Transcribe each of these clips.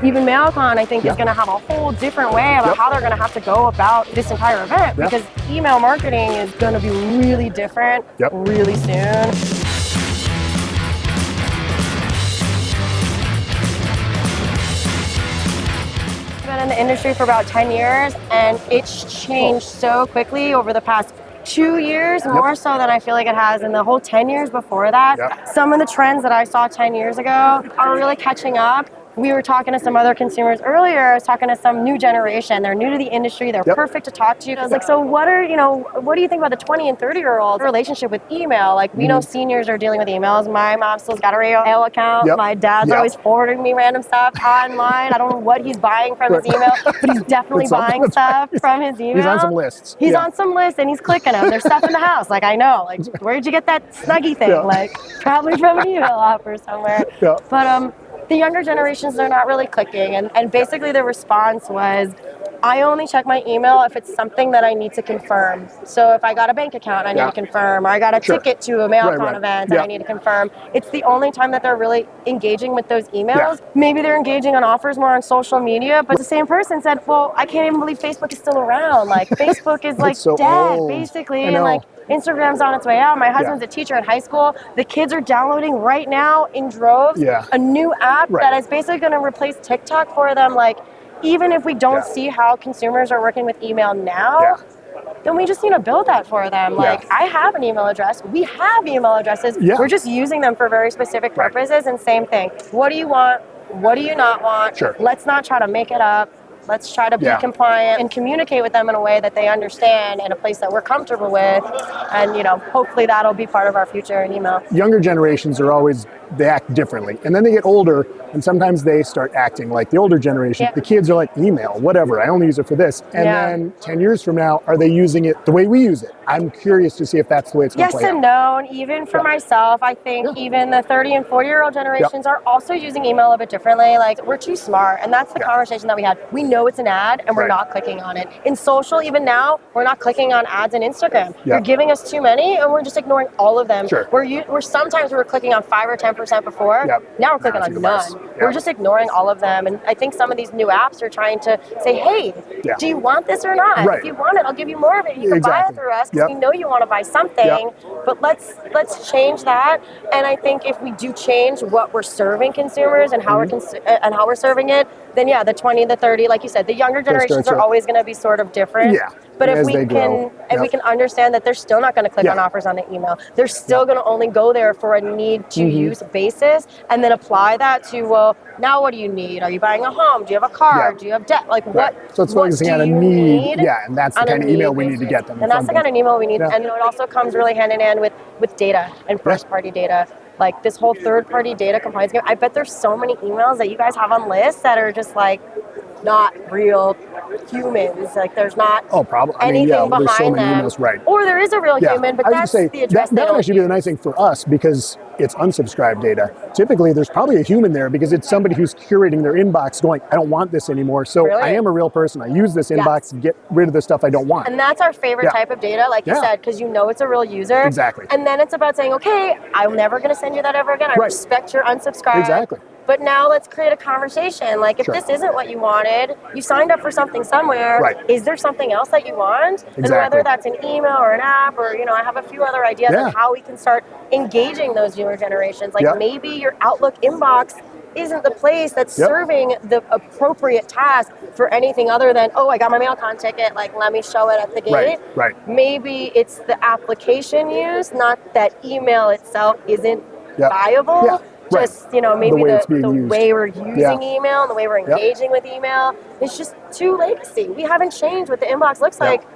even MailCon, I think, is going to have a whole different way about how they're going to have to go about this entire event because email marketing is going to be really different really soon. Been in the industry for about 10 years and it's changed so quickly over the past 2 years, more so than I feel like it has in the whole 10 years before that. Some of the trends that I saw 10 years ago are really catching up. We were talking to some other consumers earlier. I was talking to some new generation. They're new to the industry. They're perfect to talk to. I was like, so what do you think about the 20 and 30-year-olds relationship with email? Like, we know seniors are dealing with emails. My mom still's got a AOL account. My dad's always forwarding me random stuff online. I don't know what he's buying from his email, but he's definitely buying stuff from his email. He's on some lists. He's on some lists and he's clicking them. There's stuff in the house. Like, I know. Like, where'd you get that Snuggie thing? Like, probably from an email offer somewhere. But the younger generations, they're not really clicking. And basically the response was, I only check my email if it's something that I need to confirm. So if I got a bank account, I need to confirm. Or I got a ticket to a MailCon event, and I need to confirm. It's the only time that they're really engaging with those emails. Maybe they're engaging on offers more on social media, but the same person said, well, I can't even believe Facebook is still around. Like, Facebook is like so dead, basically. And like, Instagram's on its way out. My husband's a teacher in high school. The kids are downloading right now in droves a new app that is basically going to replace TikTok for them. Like, even if we don't see how consumers are working with email now, then we just need to build that for them. Like, I have an email address. We have email addresses. We're just using them for very specific purposes. And same thing. What do you want? What do you not want? Let's not try to make it up. Let's try to be compliant and communicate with them in a way that they understand in a place that we're comfortable with. And, hopefully that'll be part of our future in email. Younger generations are always, they act differently. And then they get older and sometimes they start acting like the older generation. The kids are like, email, whatever, I only use it for this. And then 10 years from now, are they using it the way we use it? I'm curious to see if that's the way it's going to play out. Yes and no. And even for myself, I think even the 30 and 40-year-old generations are also using email a bit differently. Like, we're too smart. And that's the conversation that we had. We know it's an ad and we're not clicking on it. In social, even now, we're not clicking on ads in Instagram. You're giving us too many and we're just ignoring all of them. We're sometimes we're clicking on 5 or 10% before. Now we're clicking on none. We're just ignoring all of them. And I think some of these new apps are trying to say, hey, do you want this or not? If you want it, I'll give you more of it. You can buy it through us because we know you want to buy something. But let's change that. And I think if we do change what we're serving consumers and how we're serving it, then the 20, the 30, like you said, the younger generations are always going to be sort of different. But if we can understand that they're still not going to click on offers on the email, they're still going to only go there for a need to use basis, and then apply that to, well, now what do you need? Are you buying a home? Do you have a car? Do you have debt? Like what? So it's focusing on a need. And that's the kind of email we need to get them. And that's the kind of email we need. And it also comes really hand in hand with data and first-party data. Like this whole third-party data compliance game. I bet there's so many emails that you guys have on lists that are just like not real humans. Like there's not anything behind so them. Emails, or there is a real human, but that's the address. That would actually be the nice thing for us because it's unsubscribed data. Typically, there's probably a human there because it's somebody who's curating their inbox going, I don't want this anymore. So I am a real person. I use this inbox to get rid of the stuff I don't want. And that's our favorite type of data, like you said, because you know it's a real user. Exactly. And then it's about saying, okay, I'm never going to send you that ever again. I respect your unsubscribe. Exactly. But now let's create a conversation. Like if this isn't what you wanted, you signed up for something somewhere. Is there something else that you want? And whether that's an email or an app or, I have a few other ideas on how we can start engaging those newer generations. Like maybe your Outlook inbox isn't the place that's serving the appropriate task for anything other than, oh, I got my MailCon ticket, like let me show it at the gate. Maybe it's the application used, not that email itself isn't viable. Just, maybe the way we're using email and the way we're engaging with email is just too legacy. We haven't changed what the inbox looks like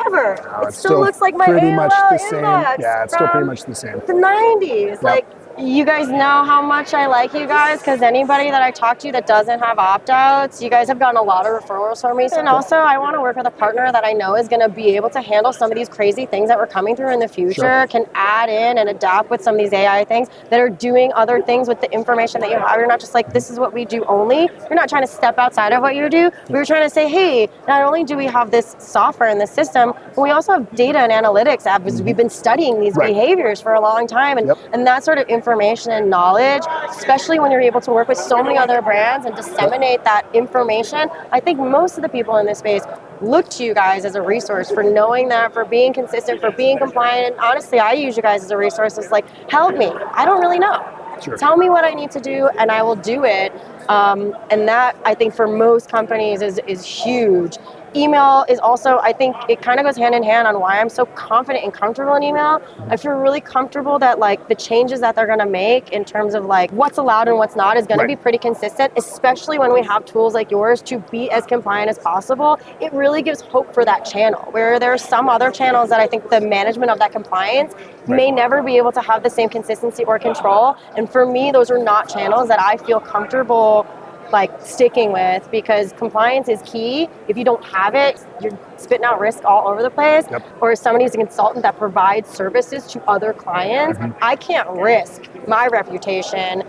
ever. It still looks like my AOL inbox. Yeah, it's still pretty much the same. The 90s. Like, you guys know how much I like you guys because anybody that I talk to that doesn't have opt-outs, you guys have gotten a lot of referrals from me. And also, I want to work with a partner that I know is going to be able to handle some of these crazy things that we're coming through in the future, can add in and adapt with some of these AI things that are doing other things with the information that you have. You're not just like, this is what we do only. You're not trying to step outside of what you do. We're trying to say, hey, not only do we have this software in this system, but we also have data and analytics. We've been studying these behaviors for a long time. And that sort of information and knowledge, especially when you're able to work with so many other brands and disseminate that information. I think most of the people in this space look to you guys as a resource for knowing that, for being consistent, for being compliant. And honestly, I use you guys as a resource. It's like, help me. I don't really know. Sure. Tell me what I need to do and I will do it. And that, I think, for most companies is huge. Email is also, I think it kind of goes hand in hand on why I'm so confident and comfortable in email. I feel really comfortable that like the changes that they're going to make in terms of like what's allowed and what's not is going to be pretty consistent, especially when we have tools like yours to be as compliant as possible. It really gives hope for that channel, where there are some other channels that I think the management of that compliance may never be able to have the same consistency or control. And for me, those are not channels that I feel comfortable like sticking with, because compliance is key. If you don't have it, you're spitting out risk all over the place. Or as somebody who's a consultant that provides services to other clients, I can't risk my reputation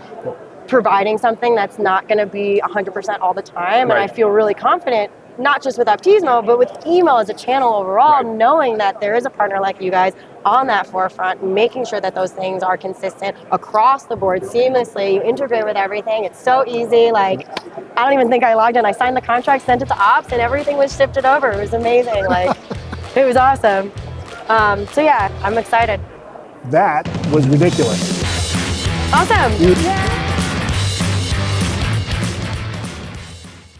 providing something that's not going to be 100% all the time. And I feel really confident, not just with Aptismo, but with email as a channel overall, knowing that there is a partner like you guys on that forefront, making sure that those things are consistent across the board seamlessly. You integrate with everything. It's so easy. Like, I don't even think I logged in. I signed the contract, sent it to ops, and everything was shifted over. It was amazing. Like, it was awesome. So yeah, I'm excited. That was ridiculous. Awesome. Yeah.